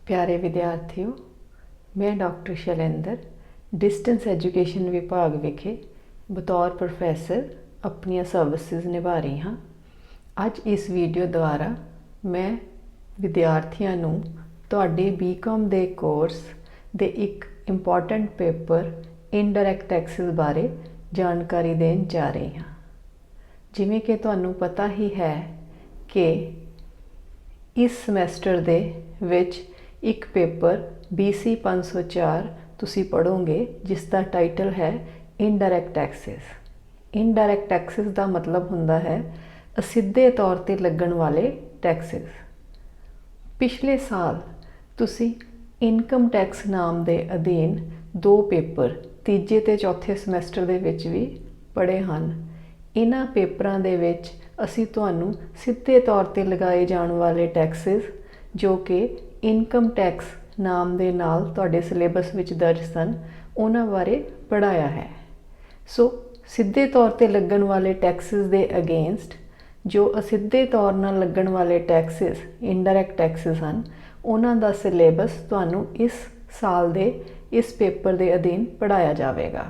प्यारे विद्यार्थियों, मैं डॉक्टर शैलेंद्र डिस्टेंस एजुकेशन विभाग विखे बतौर प्रोफैसर अपनी सर्विसेज निभा रही हाँ। अज इस वीडियो द्वारा मैं विद्यार्थियों नूं तुहाडे बीकॉम दे कोर्स दे एक इंपॉर्टेंट पेपर इनडायरैक्ट टैक्सेस बारे जानकारी देन जा रही हाँ। जिवें कि तुहानूं पता ही है कि इस समैसटर दे विच एक पेपर BC 504 तुसी पढ़ोगे जिसका टाइटल है इनडायरैक्ट टैक्सेस। इनडायरैक्ट टैक्सेस का मतलब हुंदा है असिधे तौर पर लगन वाले टैक्सेस। पिछले साल तुसी इनकम टैक्स नाम के अधीन 2 पेपर तीजे ते चौथे समैसटर दे विच भी पढ़े हैं। इन्हां पेपरां दे विच असी तुहानूं सीधे तौर पर लगाए जाने वाले टैक्सेस जो कि इनकम टैक्स नाम दे नाल तुहाडे सिलेबस विच दर्ज सन उन्हां बारे पढ़ाया है। सो सीधे तौर पर लगन वाले टैक्सेस दे अगेंस्ट जो असिधे तौर नाल लगन वाले टैक्सेस इनडायरैक्ट टैक्सेस हैं उन्हां दा सिलेबस तुहानूं इस साल दे इस पेपर दे अधीन पढ़ाया जाएगा।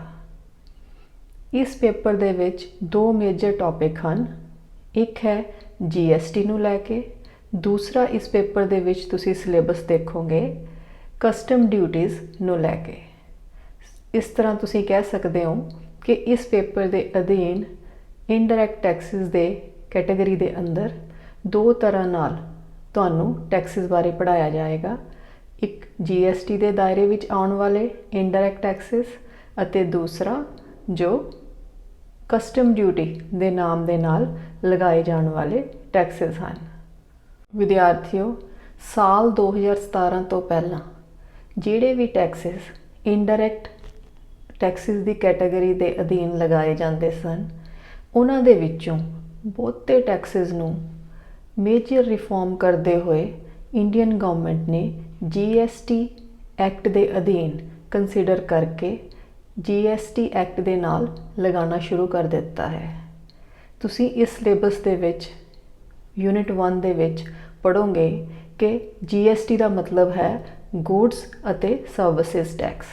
इस पेपर दे विच 2 मेजर टॉपिक हैं। एक है GST नूं लैके, दूसरा इस पेपर दे विच तुसी सिलेबस देखोगे कस्टम ड्यूटीज़ नूं लैके। इस तरह तुसी कह सकते हो कि इस पेपर दे अधीन इनडायरैक्ट टैक्सेस दे कैटेगरी दे अंदर 2 तरह नाल तुहानूं टैक्सेस बारे पढ़ाया जाएगा। एक GST दे दायरे विच आउण वाले इनडायरैक्ट टैक्सेस अते दूसरा जो कस्टम ड्यूटी दे नाम दे नाल लगाए जाने वाले टैक्सेस हैं। विद्यार्थियों, साल 2017 तो पहला जिहड़े भी टैक्सेस इनडायरैक्ट टैक्सेस की कैटेगरी के अधीन लगाए जाते सन उन्हां दे विचों बहुते टैक्सेस नूं मेजर रिफॉर्म करते हुए इंडियन गवर्नमेंट ने GST एक्ट के अधीन कंसीडर करके GST एक्ट के नाल लगाना शुरू कर दिता है। तुसी इस सिलेबस दे विच यूनिट 1 दे विच पढ़ोगे कि GST का मतलब है गुड्स अते सर्विसेज टैक्स।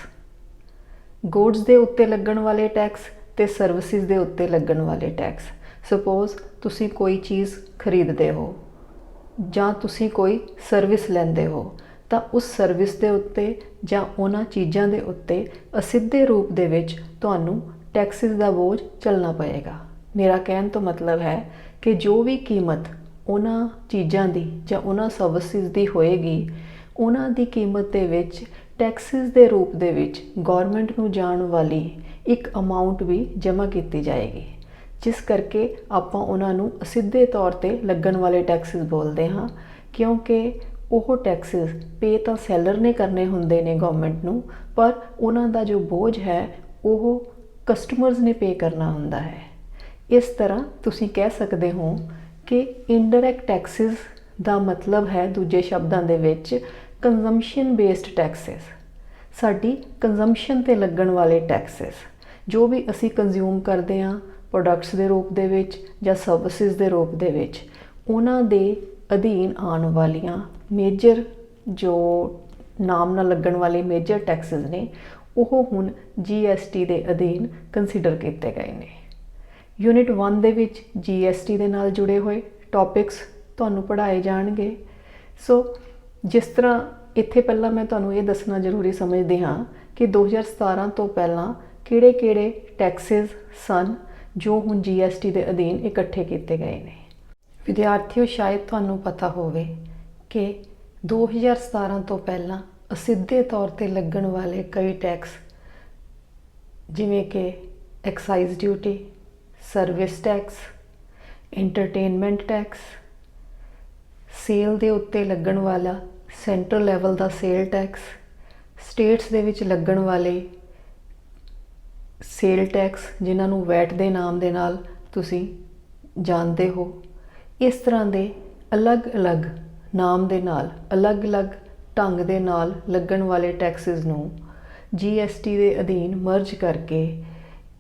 गुड्स दे उत्ते लगन वाले टैक्स ते सर्विसेज दे उत्ते लगन वाले टैक्स। सपोज तुसी कोई चीज़ खरीदते हो जां तुसी कोई सर्विस लैंदे हो तो उस सर्विस दे उत्ते जां उन्हां चीज़ां दे उत्ते असिधे रूप दे विच तुहानूं टैक्सेस का बोझ चलना पएगा। मेरा कहण तो मतलब है कि जो भी कीमत उन्हां चीज़ां दी जां उन्हां सर्विसेज दी होएगी उन्हां दी कीमत दे विच टैक्सेस दे रूप दे विच गौरमेंट नूं जाण वाली एक अमाउंट भी जमा की जाएगी, जिस करके आपां उन्हां नूं असिधे तौर पर लगन वाले टैक्सेस बोलते हाँ। क्योंकि वो टैक्सेस पे तो सैलर ने करने हुंदे ने गवर्नमेंट नूं, पर उन्हां दा जो बोझ है वो कस्टमर्स ने पे करना हुंदा है। इस तरह तुसी कह सकते हो कि इनडायरैक्ट टैक्सेस का मतलब है दूजे शब्दों दे विच कंजम्पशन बेस्ड टैक्सेस। साडी कंजम्पशन ते लगन वाले टैक्सेस जो भी असी कंज्यूम करते हैं प्रोडक्ट्स के रूप दे विच जां सर्विसेज के रूप दे विच उन्हां दे अधीन आने वालियां मेजर जो नाम ना लगन वाले मेजर टैक्सेस ने वो हुण GST के अधीन कंसीडर किए गए हैं। यूनिट 1 दे विच GST दे नाल जुड़े हुए टॉपिक्स तुहानूं पढ़ाए जाणगे। सो जिस तरह इत्थे पहला मैं तुहानूं ये दसना जरूरी समझदी हाँ कि 2017 तो पहला किहड़े-किहड़े टैक्सेस सन जो हुण GST के अधीन इकट्ठे किए गए हैं। विद्यार्थियों, शायद तुहानूं पता होवे कि 2017 तो पहला असिधे तौर पर लगन वाले कई टैक्स जिवें कि excise duty, service tax, entertainment tax, sale दे उत्ते लगन वाला सेंट्रल लैवल का सेल टैक्स, स्टेट्स दे विच लगन वाले सेल टैक्स जिन्हां नूं वैट दे नाम दे नाल तुसी जानते हो। इस तरह के अलग अलग नाम दे नाल अलग अलग ढंग दे नाल लगन वाले टैक्सेस नूं GST के अधीन मर्ज करके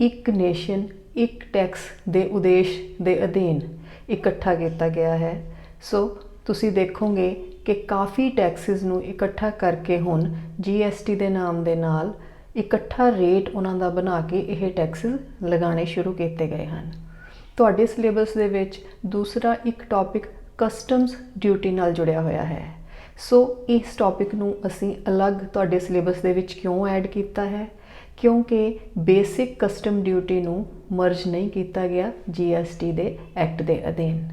एक नेशन एक टैक्स दे उद्देश दे अधीन इकट्ठा किया गया है। सो तुसी देखोगे ਕਿ ਕਾफ़ੀ ਟੈਕਸਿਸ ਨੂੰ ਇਕੱਠਾ ਕਰਕੇ ਹੁਣ GST ਦੇ ਨਾਮ ਦੇ ਨਾਲ ਇਕੱਠਾ ਰੇਟ ਉਹਨਾਂ ਦਾ ਬਣਾ ਕੇ ਇਹ ਟੈਕਸਿਸ ਲਗਾਉਣੇ ਸ਼ੁਰੂ ਕੀਤੇ ਗਏ ਹਨ। ਤੁਹਾਡੇ ਸਿਲੇਬਸ ਦੇ ਵਿੱਚ ਦੂਸਰਾ ਇੱਕ ਟੌਪਿਕ ਕਸਟਮਸ ਡਿਊਟੀ ਨਾਲ ਜੁੜਿਆ ਹੋਇਆ ਹੈ। ਸੋ ਇਸ ਟੌਪਿਕ ਨੂੰ ਅਸੀਂ ਅਲੱਗ ਤੁਹਾਡੇ ਸਿਲੇਬਸ ਦੇ ਵਿੱਚ ਕਿਉਂ ਐਡ ਕੀਤਾ ਹੈ? ਕਿਉਂਕਿ ਬੇਸਿਕ ਕਸਟਮ ਡਿਊਟੀ ਨੂੰ ਮਰਜ ਨਹੀਂ ਕੀਤਾ ਗਿਆ GST ਦੇ ਐਕਟ ਦੇ ਅਧੀਨ।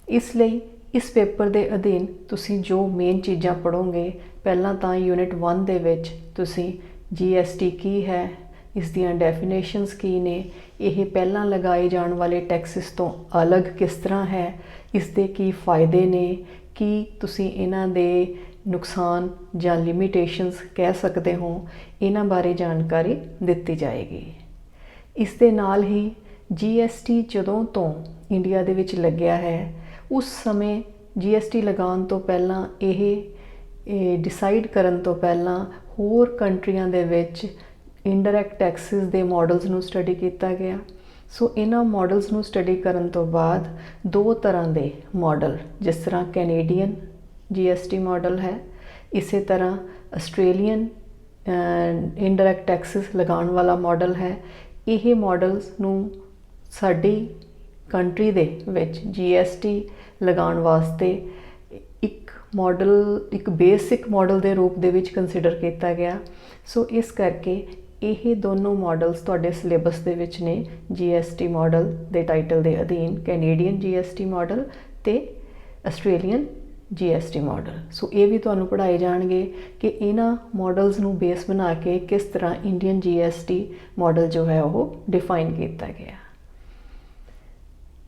ਇਸ ਲਈ ਇਸ ਪੇਪਰ ਦੇ ਅਧੀਨ ਤੁਸੀਂ ਜੋ ਮੇਨ ਚੀਜ਼ਾਂ ਪੜ੍ਹੋਗੇ, ਪਹਿਲਾਂ ਤਾਂ ਯੂਨਿਟ 1 ਦੇ ਵਿੱਚ ਤੁਸੀਂ GST ਕੀ ਹੈ, ਇਸ ਦੀਆਂ ਡੈਫੀਨੇਸ਼ਨਸ ਕੀ ਨੇ, ਇਹ ਪਹਿਲਾਂ ਲਗਾਏ ਜਾਣ ਵਾਲੇ ਟੈਕਸਿਸ ਤੋਂ ਅਲੱਗ ਕਿਸ ਤਰ੍ਹਾਂ ਹੈ, ਇਸ ਦੇ ਕੀ ਫਾਇਦੇ ਨੇ, ਕੀ ਤੁਸੀਂ ਇਹਨਾਂ ਦੇ ਨੁਕਸਾਨ ਜਾਂ ਲਿਮਿਟੇਸ਼ਨਸ ਕਹਿ ਸਕਦੇ ਹੋ, ਇਹਨਾਂ ਬਾਰੇ ਜਾਣਕਾਰੀ ਦਿੱਤੀ ਜਾਏਗੀ। ਇਸ ਦੇ ਨਾਲ ਹੀ GST ਜਦੋਂ ਤੋਂ ਇੰਡੀਆ ਦੇ ਵਿੱਚ ਲੱਗਿਆ ਹੈ, ਉਸ ਸਮੇਂ GST ਲਗਾਉਣ ਤੋਂ ਪਹਿਲਾਂ ਇਹ ਡਿਸਾਈਡ ਕਰਨ ਤੋਂ ਪਹਿਲਾਂ ਹੋਰ ਕੰਟਰੀਆਂ ਦੇ ਵਿੱਚ ਇਨਡਾਇਰੈਕਟ ਟੈਕਸਿਸ ਦੇ ਮਾਡਲਸ ਨੂੰ ਸਟੱਡੀ ਕੀਤਾ ਗਿਆ। ਸੋ ਇਹਨਾਂ ਮਾਡਲਸ ਨੂੰ ਸਟੱਡੀ ਕਰਨ ਤੋਂ ਬਾਅਦ ਦੋ ਤਰ੍ਹਾਂ ਦੇ ਮਾਡਲ, ਜਿਸ ਤਰ੍ਹਾਂ ਕੈਨੇਡੀਅਨ GST ਮਾਡਲ ਹੈ, ਇਸੇ ਤਰ੍ਹਾਂ ਆਸਟ੍ਰੇਲੀਅਨ ਇਨਡਾਇਰੈਕਟ ਟੈਕਸਿਸ ਲਗਾਉਣ ਵਾਲਾ ਮਾਡਲ ਹੈ। ਇਹ ਮਾਡਲਸ ਨੂੰ ਸਾਡੀ ਕੰਟਰੀ ਦੇ ਵਿੱਚ GST ਲਗਾਉਣ ਵਾਸਤੇ ਇੱਕ ਬੇਸਿਕ ਮਾਡਲ ਦੇ ਰੂਪ ਦੇ ਵਿੱਚ ਕੰਸੀਡਰ ਕੀਤਾ ਗਿਆ। ਸੋ ਇਸ ਕਰਕੇ ਇਹ ਦੋਨੋਂ ਮਾਡਲਸ ਤੁਹਾਡੇ ਸਿਲੇਬਸ ਦੇ ਵਿੱਚ ਨੇ। GST ਮਾਡਲ ਦੇ ਟਾਈਟਲ ਦੇ ਅਧੀਨ ਕੈਨੇਡੀਅਨ GST ਮਾਡਲ ਤੇ ਆਸਟ੍ਰੇਲੀਅਨ GST ਮਾਡਲ। ਸੋ ਇਹ ਵੀ ਤੁਹਾਨੂੰ ਪੜ੍ਹਾਏ ਜਾਣਗੇ ਕਿ ਇਹਨਾਂ ਮਾਡਲਸ ਨੂੰ ਬੇਸ ਬਣਾ ਕੇ ਕਿਸ ਤਰ੍ਹਾਂ ਇੰਡੀਅਨ GST ਮਾਡਲ ਜੋ ਹੈ ਉਹ ਡਿਫਾਈਨ ਕੀਤਾ ਗਿਆ।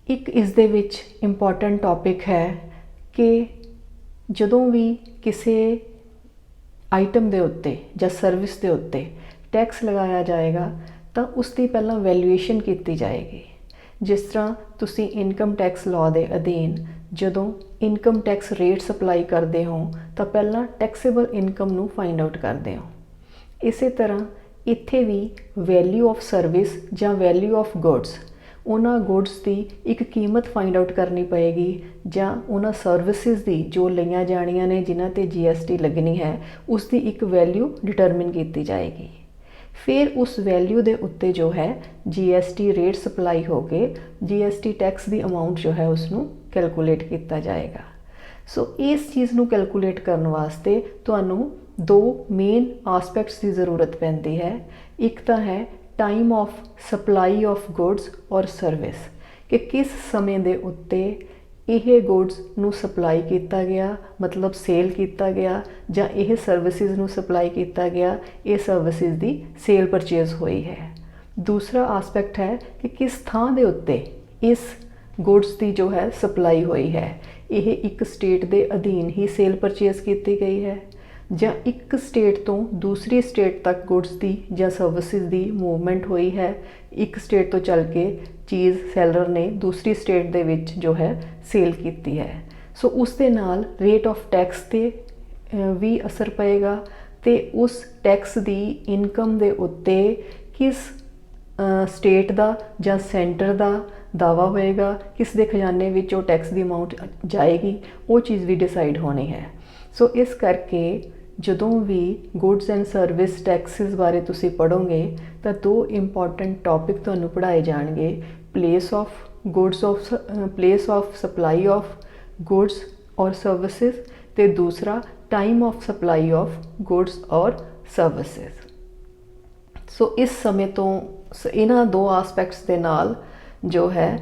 ਇੱਕ ਇਸ ਦੇ ਵਿੱਚ ਇੰਪੋਰਟੈਂਟ ਟੌਪਿਕ ਹੈ ਕਿ ਜਦੋਂ ਵੀ ਕਿਸੇ ਆਈਟਮ ਦੇ ਉੱਤੇ ਜਾਂ ਸਰਵਿਸ ਦੇ ਉੱਤੇ ਟੈਕਸ ਲਗਾਇਆ ਜਾਏਗਾ ਤਾਂ ਉਸ ਦੀ ਪਹਿਲਾਂ ਵੈਲਿਊਏਸ਼ਨ ਕੀਤੀ ਜਾਏਗੀ। ਜਿਸ ਤਰ੍ਹਾਂ ਤੁਸੀਂ ਇਨਕਮ ਟੈਕਸ ਲਾਅ ਦੇ ਅਧੀਨ ਜਦੋਂ ਇਨਕਮ ਟੈਕਸ ਰੇਟ ਸਪਲਾਈ ਕਰਦੇ ਹੋ ਤਾਂ ਪਹਿਲਾਂ ਟੈਕਸੇਬਲ ਇਨਕਮ ਨੂੰ ਫਾਈਂਡ ਆਊਟ ਕਰਦੇ ਹੋ। ਇਸੇ ਤਰ੍ਹਾਂ ਇੱਥੇ ਵੀ ਵੈਲਿਊ ਆਫ ਸਰਵਿਸ ਜਾਂ ਵੈਲਿਊ ਆਫ ਗੁੱਡਸ, ਉਹਨਾਂ ਗੁੱਡਸ ਦੀ ਇੱਕ ਕੀਮਤ ਫਾਈਂਡ ਆਊਟ ਕਰਨੀ ਪਏਗੀ ਜਾਂ ਉਹਨਾਂ ਸਰਵਿਸਿਜ਼ ਦੀ ਜੋ ਲਈਆਂ ਜਾਣੀਆਂ ਨੇ ਜਿਨ੍ਹਾਂ ਤੇ GST ਲੱਗਣੀ ਹੈ, ਉਸ ਦੀ ਇੱਕ ਵੈਲਿਊ ਡਿਟਰਮਿਨ ਕੀਤੀ ਜਾਏਗੀ। ਫਿਰ ਉਸ ਵੈਲਿਊ ਦੇ ਉੱਤੇ ਜੋ ਹੈ GST ਰੇਟ ਸਪਲਾਈ ਹੋ ਕੇ GST ਟੈਕਸ ਦੀ ਅਮਾਊਂਟ ਜੋ ਹੈ ਉਸ ਨੂੰ ਕੈਲਕੂਲੇਟ ਕੀਤਾ ਜਾਏਗਾ। ਸੋ ਇਸ ਚੀਜ਼ ਨੂੰ ਕੈਲਕੂਲੇਟ ਕਰਨ ਵਾਸਤੇ ਤੁਹਾਨੂੰ ਦੋ ਮੇਨ ਆਸਪੈਕਟਸ ਦੀ ਜ਼ਰੂਰਤ ਪੈਂਦੀ ਹੈ। ਇੱਕ ਤਾਂ ਹੈ time of supply of goods ਔਰ ਸਰਵਿਸ, ਕਿ ਕਿਸ ਸਮੇਂ ਦੇ ਉੱਤੇ ਇਹ ਗੁੱਡਸ ਨੂੰ ਸਪਲਾਈ ਕੀਤਾ ਗਿਆ, ਮਤਲਬ ਸੇਲ ਕੀਤਾ ਗਿਆ, ਜਾਂ ਇਹ ਸਰਵਿਸਿਜ਼ ਨੂੰ ਸਪਲਾਈ ਕੀਤਾ ਗਿਆ, ਇਹ ਸਰਵਿਸਿਜ਼ ਦੀ ਸੇਲ ਪਰਚੇਜ਼ ਹੋਈ ਹੈ। ਦੂਸਰਾ ਆਸਪੈਕਟ ਹੈ ਕਿ ਕਿਸ ਥਾਂ ਦੇ ਉੱਤੇ ਇਸ ਗੁੱਡਸ ਦੀ ਜੋ ਹੈ ਸਪਲਾਈ ਹੋਈ ਹੈ, ਇਹ ਇੱਕ ਸਟੇਟ ਦੇ ਅਧੀਨ ਹੀ ਸੇਲ ਪਰਚੇਜ਼ ਕੀਤੀ ਗਈ ਹੈ ਜਾਂ ਇੱਕ ਸਟੇਟ ਤੋਂ ਦੂਸਰੀ ਸਟੇਟ ਤੱਕ ਗੁੱਡਸ ਦੀ ਜਾਂ ਸਰਵਿਸਿਜ਼ ਦੀ ਮੂਵਮੈਂਟ ਹੋਈ ਹੈ, ਇੱਕ ਸਟੇਟ ਤੋਂ ਚੱਲ ਕੇ ਚੀਜ਼ ਸੈਲਰ ਨੇ ਦੂਸਰੀ ਸਟੇਟ ਦੇ ਵਿੱਚ ਜੋ ਹੈ ਸੇਲ ਕੀਤੀ ਹੈ। ਸੋ ਉਸ ਦੇ ਨਾਲ ਰੇਟ ਆਫ ਟੈਕਸ 'ਤੇ ਵੀ ਅਸਰ ਪਏਗਾ ਤੇ ਉਸ ਟੈਕਸ ਦੀ ਇਨਕਮ ਦੇ ਉੱਤੇ ਕਿਸ ਸਟੇਟ ਦਾ ਜਾਂ ਸੈਂਟਰ ਦਾ ਦਾਵਾ ਹੋਏਗਾ, ਕਿਸ ਦੇ ਖਜ਼ਾਨੇ ਵਿੱਚ ਉਹ ਟੈਕਸ ਦੀ ਅਮਾਊਂਟ ਜਾਏਗੀ, ਉਹ ਚੀਜ਼ ਵੀ ਡਿਸਾਈਡ ਹੋਣੀ ਹੈ। ਸੋ ਇਸ ਕਰਕੇ ਜਦੋਂ ਵੀ ਗੁੱਡਸ ਐਂਡ ਸਰਵਿਸ ਟੈਕਸਿਸ ਬਾਰੇ ਤੁਸੀਂ ਪੜ੍ਹੋਗੇ ਤਾਂ ਦੋ ਇੰਪੋਰਟੈਂਟ ਟੌਪਿਕ ਤੁਹਾਨੂੰ ਪੜ੍ਹਾਏ ਜਾਣਗੇ, place of supply of goods ਔਰ ਸਰਵਿਸਿਜ਼ ਤੇ ਦੂਸਰਾ time of supply of goods ਔਰ ਸਰਵਿਸਿਜ਼। ਸੋ ਇਸ ਸਮੇਂ ਤੋਂ ਇਹਨਾਂ ਦੋ ਆਸਪੈਕਟਸ ਦੇ ਨਾਲ ਜੋ ਹੈ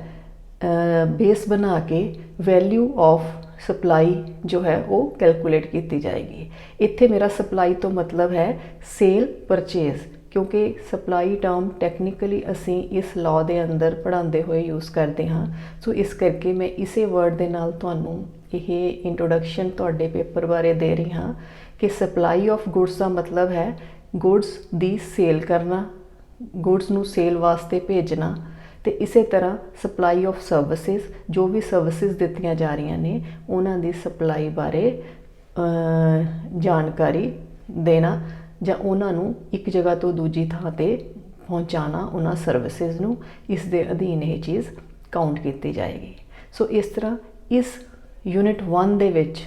ਬੇਸ ਬਣਾ ਕੇ ਵੈਲਿਊ ਆਫ ਸਪਲਾਈ ਜੋ ਹੈ ਉਹ ਕੈਲਕੂਲੇਟ ਕੀਤੀ ਜਾਏਗੀ। ਇੱਥੇ ਮੇਰਾ ਸਪਲਾਈ ਤੋਂ ਮਤਲਬ ਹੈ ਸੇਲ ਪਰਚੇਜ਼, ਕਿਉਂਕਿ ਸਪਲਾਈ ਟਰਮ ਟੈਕਨੀਕਲੀ ਅਸੀਂ ਇਸ ਲਾਅ ਦੇ ਅੰਦਰ ਪੜ੍ਹਾਉਂਦੇ ਹੋਏ ਯੂਜ਼ ਕਰਦੇ ਹਾਂ। ਸੋ ਇਸ ਕਰਕੇ ਮੈਂ ਇਸੇ ਵਰਡ ਦੇ ਨਾਲ ਤੁਹਾਨੂੰ ਇਹ ਇੰਟਰੋਡਕਸ਼ਨ ਤੁਹਾਡੇ ਪੇਪਰ ਬਾਰੇ ਦੇ ਰਹੀ ਹਾਂ ਕਿ ਸਪਲਾਈ ਆਫ ਗੁੱਡਸ ਦਾ ਮਤਲਬ ਹੈ ਗੁੱਡਸ ਦੀ ਸੇਲ ਕਰਨਾ, ਗੁੱਡਸ ਨੂੰ ਸੇਲ ਵਾਸਤੇ ਭੇਜਣਾ, ਤੇ ਇਸੇ ਤਰ੍ਹਾਂ ਸਪਲਾਈ ਆਫ ਸਰਵਿਸਿਜ਼, ਜੋ ਵੀ ਸਰਵਿਸਿਜ਼ ਦਿੱਤੀਆਂ ਜਾ ਰਹੀਆਂ ਨੇ ਉਹਨਾਂ ਦੀ ਸਪਲਾਈ ਬਾਰੇ ਜਾਣਕਾਰੀ ਦੇਣਾ ਜਾਂ ਉਹਨਾਂ ਨੂੰ ਇੱਕ ਜਗ੍ਹਾ ਤੋਂ ਦੂਜੀ ਥਾਂ 'ਤੇ ਪਹੁੰਚਾਉਣਾ, ਉਹਨਾਂ ਸਰਵਿਸਿਜ਼ ਨੂੰ, ਇਸ ਦੇ ਅਧੀਨ ਇਹ ਚੀਜ਼ ਕਾਊਂਟ ਕੀਤੀ ਜਾਏਗੀ। ਸੋ ਇਸ ਤਰ੍ਹਾਂ ਇਸ ਯੂਨਿਟ 1 ਦੇ ਵਿੱਚ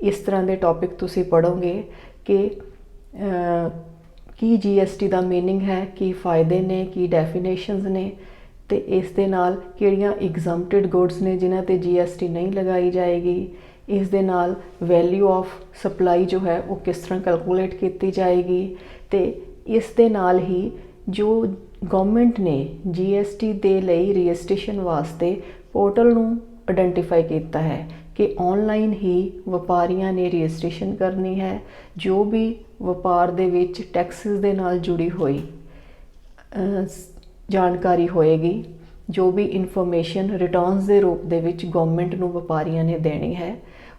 इस तरह के टॉपिक तुसी पढ़ोगे कि की GST का मीनिंग है, की फ़ायदे ने, की डेफिनेशनस ने, तो इस दे नाल किहड़ियां एग्जम्प्टेड गुड्स ने जिन्हां ते GST नहीं लगाई जाएगी। इस दे नाल वैल्यू ऑफ सप्लाई जो है वो किस तरह कैलकुलेट की जाएगी। तो इस दे नाल ही जो गवर्नमेंट ने GST दे लई रजिस्ट्रेशन वास्ते पोर्टल नूं आइडेंटिफाई किया है कि ऑनलाइन ही व्यापारियों ने रजिस्ट्रेशन करनी है। जो भी व्यापार दे विच टैक्सिस दे नाल जुड़ी हुई जानकारी होएगी, जो भी इन्फॉर्मेशन रिटर्नस के रूप दे विच गवर्नमेंट नूं व्यापारियों ने देनी है,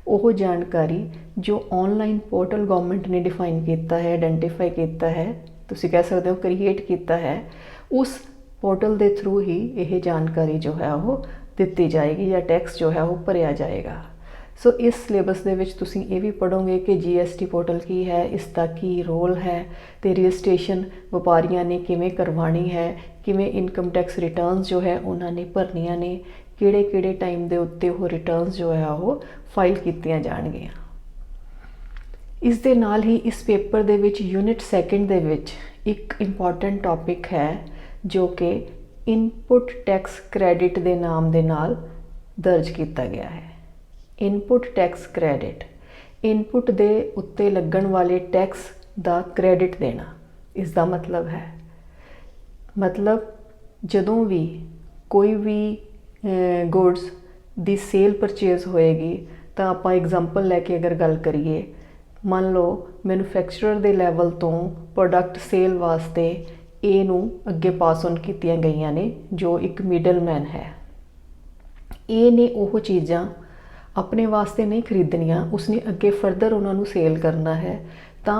वो जानकारी जो ऑनलाइन पोर्टल गवर्नमेंट ने डिफाइन किया है, आइडेंटिफाई किया है, तुसीं कह सकते हो क्रिएट किया है, उस पोर्टल के थ्रू ही यह जानकारी जो है वो दी जाएगी या टैक्स जो है वो भरिया जाएगा। सो इस सिलेबस दे विच तुसीं ये भी पढ़ोगे कि GST पोर्टल की है, इसका की रोल है, तो रजिस्ट्रेशन व्यापारियों ने किवें करवानी है, किवें इनकम टैक्स रिटर्नस जो है उन्होंने भरनियां ने, किहड़े किहड़े टाइम के उत्ते वो रिटर्नस जो है वो फाइल कीतियां जाणगियां। इस दे नाल ही इस पेपर दे विच यूनिट सैकेंड दे विच एक इंपॉर्टेंट टॉपिक है जो कि इनपुट टैक्स क्रेडिट के नाम दे नाल दर्ज किया गया है। इनपुट टैक्स क्रेडिट, इनपुट दे उत्ते लगन वाले टैक्स दा क्रेडिट देना, इसका मतलब है, मतलब जदों भी कोई भी गुड्स दी सेल परचेज होएगी, तो आप एग्जाम्पल लैके अगर गल करिए, मान लो मैन्युफैक्चरर दे लैवल तो प्रोडक्ट सेल वास्ते ए नूं अगे पास ऑन कीतियां गईयां ने, जो एक मिडलमैन है। ए ने वो चीज़ां अपने वास्ते नहीं खरीदनियां, उसने अगे फरदर उन्होंने सेल करना है, तो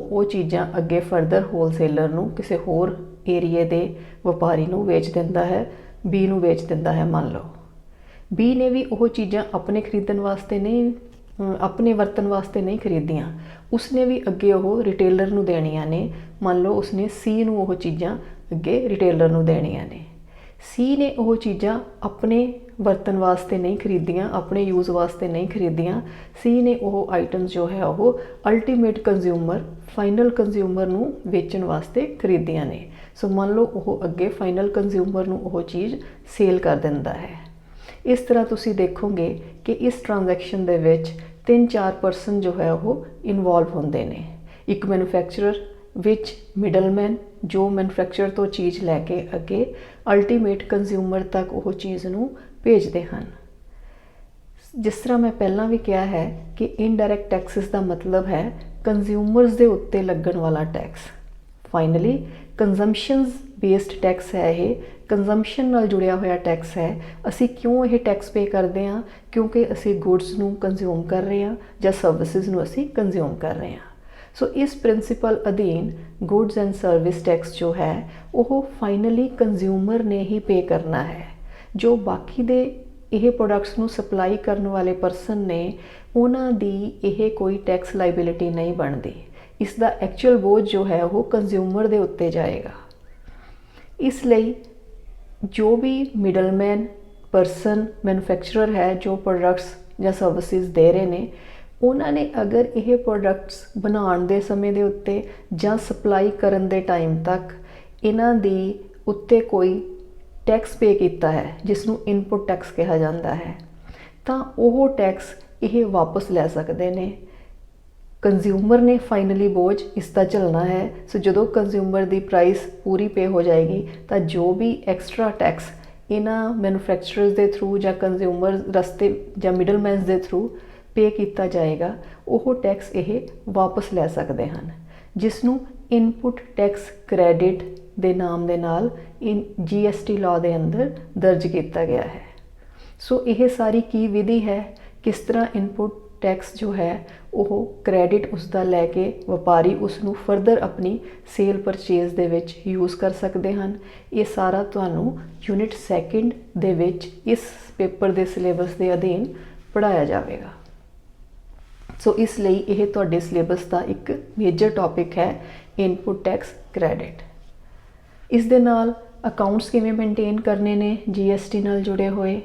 वो चीज़ां अगे फरदर होलसेलर नूं किसी होर एरिए दे व्यापारी नूं वेच दिंदा है, बी नूं वेच दिंदा है। मान लो बी ने भी वो चीज़ां अपने खरीदण वास्ते नहीं, अपने वरतन वास्ते नहीं खरीदियां, उसने भी अगे वो रिटेलर नूं देनियां ने। मान लो उसने सी नूं वो चीज़ां अगे रिटेलर नूं देनियां ने। सी ने वो चीज़ां अपने वरतन वास्ते नहीं खरीदियां, अपने यूज़ वास्ते नहीं खरीदियां। सी ने वो आइटम्स जो है वो अल्टीमेट कंज्यूमर, फाइनल कंज्यूमर नूं वेचण वास्ते खरीदियां ने। सो मान लो वो अगे फाइनल कंज्यूमर नूं वो चीज़ सेल कर दिंदा है। इस तरह तुसी देखोगे कि इस ट्रांजैक्शन दे विच 3-4 परसन जो है वो इनवॉल्व होंदे ने। एक मैन्युफैक्चरर, विच मिडलमैन जो मैन्युफैक्चरर तो चीज़ लैके अगे अल्टीमेट कंज्यूमर तक वो चीज़ नूं भेजते हैं। जिस तरह मैं पहला भी कहा है कि इनडायरैक्ट टैक्सिस का मतलब है कंज्यूमर्स के उत्ते लगन वाला टैक्स। फाइनली कंजम्पशनस बेस्ड टैक्स है, ये कंजम्पशन नाल जुड़िया होया टैक्स है। असी क्यों ये टैक्स पे करते हैं? क्योंकि असी गुड्स नूं कंज्यूम कर रहे हैं या सर्विसिज नूं असी कंज्यूम कर रहे हैं। सो इस प्रिंसीपल अधीन गुड्स एंड सर्विस टैक्स जो है वो फाइनली कंज्यूमर ने ही पे करना है। जो बाकी दे यह प्रोडक्ट्स नूं सप्लाई करने वाले परसन ने, उन्हां दी यह कोई टैक्स लाइबिलिटी नहीं बनती। इसका एक्चुअल बोझ जो है वो कंज्यूमर दे उत्ते जाएगा। इसलिए जो भी मिडलमैन परसन मैन्युफैक्चरर है जो प्रोडक्ट्स या सर्विसिज दे रहे हैं, उन्होंने अगर यह प्रोडक्ट्स बनाने के समय के उत्ते या सप्लाई करन दे टाइम तक इन्हां दी उत्ते कोई टैक्स पे किया है जिसनों इनपुट टैक्स कहा जाता है, तो वो टैक्स यह वापस ले सकते हैं। कंज्यूमर ने फाइनली बोझ इसका झलना है। सो जो कंज्यूमर की प्राइस पूरी पे हो जाएगी तो जो भी एक्सट्रा टैक्स इन्हां मैन्युफैक्चरर्स के थ्रू या कंज्यूमर रस्ते या मिडलमैनस के थ्रू पे किया जाएगा, वो टैक्स ये वापस ले सकते हैं, जिसनों इनपुट टैक्स क्रेडिट के नाम के नाल GST लॉ के अंदर दर्ज किया गया है। सो यह सारी की विधि है किस तरह इनपुट टैक्स जो है वो क्रेडिट उसका लैके व्यापारी उसनों फरदर अपनी सेल परचेज दे विच यूज़ कर सकते हैं। ये सारा तुहानूं यूनिट सैकेंड दे विच इस पेपर के सिलेबस के अधीन पढ़ाया जाएगा। सो इसलिए यह तुहाडे सिलेबस का एक मेजर टॉपिक है इनपुट टैक्स क्रेडिट। इस दे नाल अकाउंट्स किवें मेनटेन करने ने GST नाल जुड़े हुए,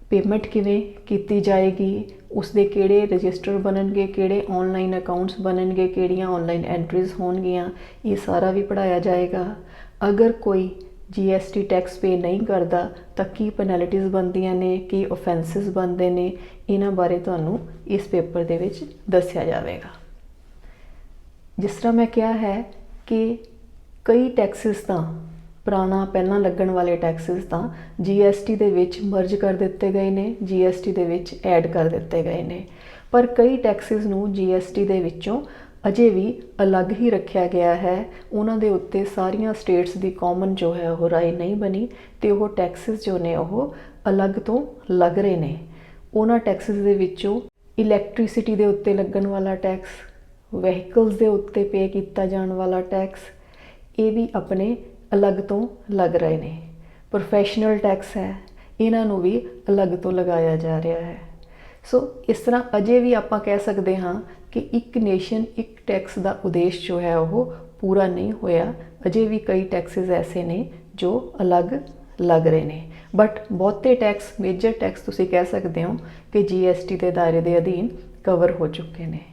पेमेंट किवें कीती जाएगी, उसके किहड़े रजिस्टर बननगे, किहड़े ऑनलाइन अकाउंट्स बननगे, किहड़ियां ऑनलाइन एंट्रीज होणगियां, ये सारा भी पढ़ाया जाएगा। अगर कोई GST टैक्स पे नहीं करता तो की पेनल्टीज़ बनदियां ने, की ऑफेंसिस बनते हैं, इन्हां बारे तुहानूं इस पेपर दे विच दस्सिया जाएगा। जिस तरह मैं कहा है कि कई टैक्सिस तो पुराना पहला लगन वाले टैक्सिस तो GST दे विच मर्ज कर दिते गए ने, GST दे विच ऐड कर दिते गए ने, पर कई टैक्सिस नूं GST दे विचों अजे भी अलग ही रखा गया है। उन्हां दे उत्ते सारियां स्टेट्स की कॉमन जो है वो राय नहीं बनी, तो वो टैक्सिस जो ने वो अलग तो लग रहे ने। उन्हां टैक्सिस दे विचों इलैक्ट्रीसिटी दे उत्ते लगन वाला टैक्स, वहीकल्स दे उत्ते पे किया जाण वाला टैक्स, ये भी अपने अलग तो लग रहे ने। प्रोफैशनल टैक्स है, इन्हां नूं भी अलग तो लगाया जा रहा है। सो इस तरह अजे भी आप कह सकते हाँ कि एक नेशन एक टैक्स का उद्देश्य जो है वो पूरा नहीं होया। अजे भी कई टैक्सिस ऐसे ने जो अलग लग रहे हैं, बट बहुते टैक्स मेजर टैक्स तुसी कह सकते हो कि GST के दायरे के अधीन कवर हो चुके हैं।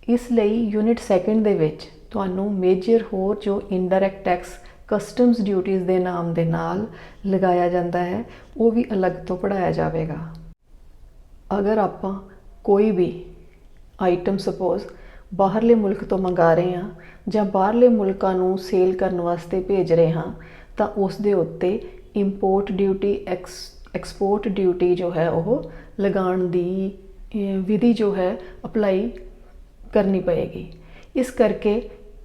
इसलिए यूनिट सैकेंड दे विच तुहानूं मेजर होर जो इनडायरैक्ट टैक्स कस्टम्स ड्यूटीज़ के नाम के नाल लगाया जाता है वो भी अलग तो पढ़ाया जाएगा। अगर आप कोई भी आइटम सपोज बाहरले मुल्क तो मंगा रहे हाँ या बाहरले मुल्कों नूं सेल करने वास्ते भेज रहे हाँ तो उस दे उत्ते इंपोर्ट ड्यूटी एक्सपोर्ट ड्यूटी जो है वो लगाण दी विधि जो है अप्लाई करनी पड़ेगी। इस करके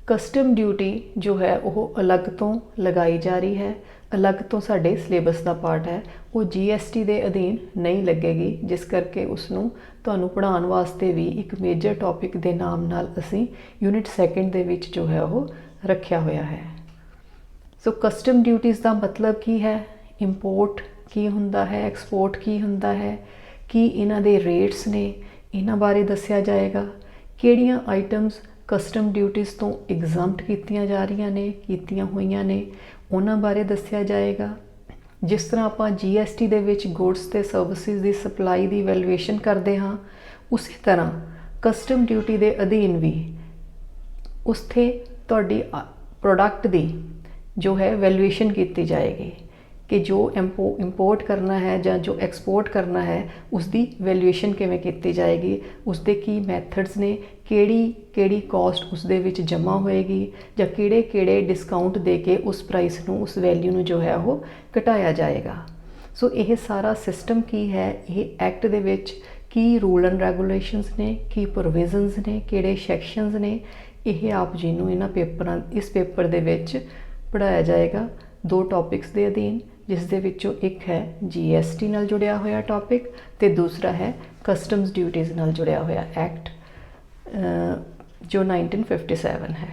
कस्टम ड्यूटी जो है वो अलग तो लगाई जा रही है, अलग तो साडे सिलेबस का पार्ट है, वो GST के अधीन नहीं लगेगी, जिस करके उसनूं तुहानूं पढ़ाउण वास्ते भी एक मेजर टॉपिक के नाम नाल असीं यूनिट सैकेंड दे विच जो है वो रखा होया है। सो कस्टम ड्यूटीज़ का मतलब की है, इंपोर्ट की हुंदा है, एक्सपोर्ट की हुंदा है, की इन्हां दे रेट्स ने, इन्हां बारे दस्सिया जाएगा। किहड़ियां आइटम्स कस्टम ड्यूटीज़ तो एग्जाम्प्ट कीतियां जा रही ने, कीतियां होईयां ने, उन्हां बारे दस्सिया जाएगा। जिस तरह आप GST दे विच गुड्स ते सर्विसिज की सप्लाई की वैल्यूएशन करते हाँ, उसी तरह कस्टम ड्यूटी के अधीन भी उत्थे तुहाडी प्रोडक्ट की जो है वैल्यूएशन की जाएगी कि जो इंपोर्ट करना है या जो एक्सपोर्ट करना है उसकी वैल्यूएशन किवें की जाएगी, उसके की मैथड्स ने, केड़ी कॉस्ट उस दे विच जमा होएगी या किहड़े डिस्काउंट दे के उस प्राइस नूं, उस वैल्यू नूं जो है वो घटाया जाएगा। सो यह सारा सिस्टम की है, यह एक्ट दे विच की रूल एंड रेगूलेशनस ने, की प्रोविजनस ने, किहड़े सैक्शनस ने, यह आप जी नूं इन्हां पेपरां इस पेपर दे विच पढ़ाया जाएगा 2 टॉपिक्स के अधीन, जिस दे विचों एक है GST नाल जुड़िया होया टॉपिक ते दूसरा है कस्टम्स ड्यूटीज़ नाल जुड़िया होया एक्ट जो 1957 है।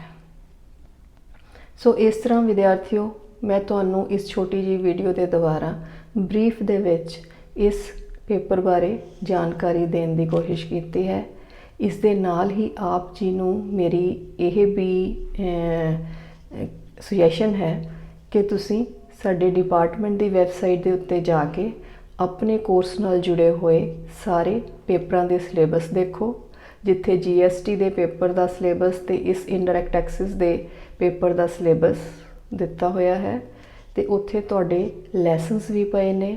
सो इस तरह विद्यार्थियों मैं तुहानूं इस छोटी जी वीडियो के द्वारा ब्रीफ दे विच इस पेपर बारे जानकारी देने की कोशिश की है। इस दे नाल ही आप जी नूं मेरी यह भी सुजैशन है कि तुसीं साडे डिपार्टमेंट की वैबसाइट के उत्ते जाके अपने कोर्स नाल जुड़े हुए सारे पेपरां दे सिलेबस देखो, जिथे GST दे पेपर का सिलेबस ते इस इनडायरैक्ट टैक्सिस दे पेपर का सिलेबस दिता होया है, ते उत्थे तुहाडे लैसनस भी पए ने,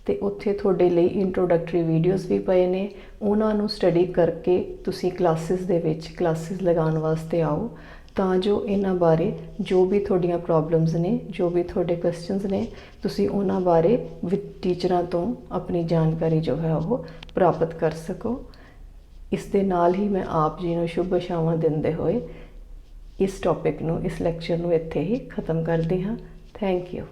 ते उत्थे तुहाडे लई इंट्रोडक्टरी वीडियोज़ भी पए ने। उन्हां नूं स्टडी करके तुसीं क्लासिस दे विच क्लासिस लगाउण वास्ते आओ, तां जो इन्हां बारे जो भी थोड़ियां प्रॉब्लम्स ने, जो भी थोड़े क्वेश्चनस ने, तुसीं उन्हां बारे टीचरां तो अपनी जानकारी जो है वो प्राप्त कर सको। इस दे नाल ही मैं आप जी नूं शुभ आशावां दिंदे होए इस टॉपिक नूं, इस लैक्चर नूं इत्थे ही खत्म करदी हाँ। Thank you.